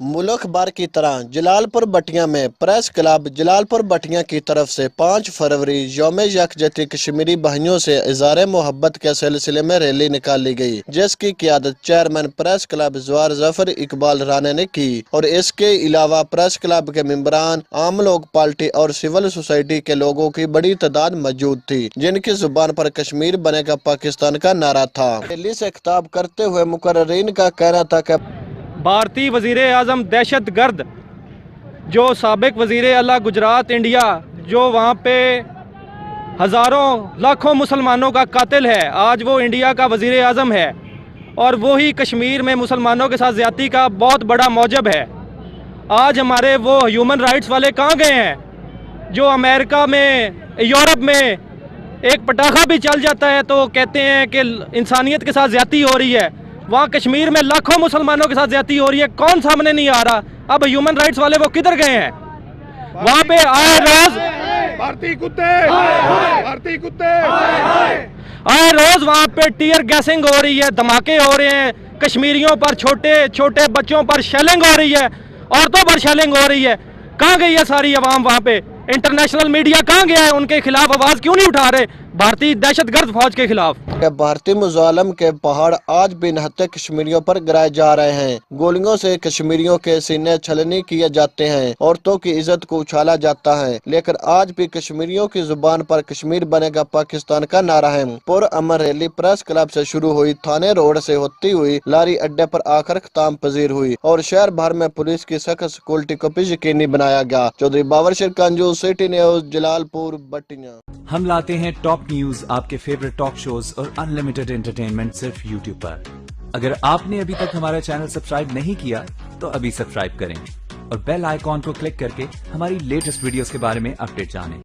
मुल्क भर की तरह जलालपुर बटियां में प्रेस क्लब जलालपुर बटियां की तरफ से 5 फरवरी यौम यकजहती कश्मीरी भाइयों से इज़हार मोहब्बत के सिलसिले में रैली निकाली गई, जिसकी क़ियादत chairman press club Zawar Zafar Iqbal Rana ने की और इसके अलावा प्रेस क्लब के मेंबरान, आम लोग पार्टी और सिविल सोसाइटी के लोगों की बड़ी तादाद मौजूद थी, जिनकी जुबान पर कश्मीर बनेगा पाकिस्तान का नारा था। रैली से खिताब करते हुए मुकर्रीन का कहना था कि भारतीय वज़ीर आज़म दहशत गर्द जो साबिक वज़ीर आला गुजरात इंडिया, जो वहाँ पे हज़ारों लाखों मुसलमानों का कातिल है, आज वो इंडिया का वज़ीर आज़म है और वही कश्मीर में मुसलमानों के साथ ज़्यादती का बहुत बड़ा मौजब है। आज हमारे वो ह्यूमन राइट्स वाले कहाँ गए हैं जो अमेरिका में, यूरोप में एक पटाखा भी चल जाता है तो कहते हैं कि इंसानियत के साथ ज़्यादती हो रही है। वहाँ कश्मीर में लाखों मुसलमानों के साथ ज्यादती हो रही है, कौन सामने नहीं आ रहा? अब ह्यूमन राइट्स वाले वो किधर गए हैं? वहाँ पे आए रोज भारतीय कुत्ते आए रोज वहाँ पे टीयर गैसिंग हो रही है, धमाके हो रहे हैं, कश्मीरियों पर, छोटे छोटे बच्चों पर शेलिंग हो रही है, औरतों पर शेलिंग हो रही है। कहाँ गई है सारी अवाम? वहाँ पे इंटरनेशनल मीडिया कहाँ गया है? उनके खिलाफ आवाज क्यों नहीं उठा रहे भारतीय दहशतगर्द फौज के खिलाफ? भारतीय मुजालम के पहाड़ आज भी निहत्थे कश्मीरियों पर गिराए जा रहे हैं। गोलियों से कश्मीरियों के सीने छलनी किए जाते हैं, औरतों की इज्जत को उछाला जाता है, लेकिन आज भी कश्मीरियों की जुबान पर कश्मीर बनेगा पाकिस्तान का नारा है। पुरअमन रैली प्रेस क्लब से शुरू हुई, थाने रोड से होती हुई लारी अड्डे पर आकर खत्म पजीर हुई और शहर भर में पुलिस की सख्त सिक्योरिटी को भी यकीनी बनाया गया। चौधरी बाबर शेर कंजू, सिटी न्यूज, जलालपुर बटियां। हम लाते हैं टॉप न्यूज, आपके फेवरेट टॉक शोज और अनलिमिटेड एंटरटेनमेंट सिर्फ यूट्यूब पर। अगर आपने अभी तक हमारा चैनल सब्सक्राइब नहीं किया तो अभी सब्सक्राइब करें और बेल आइकॉन को क्लिक करके हमारी लेटेस्ट वीडियोस के बारे में अपडेट जानें।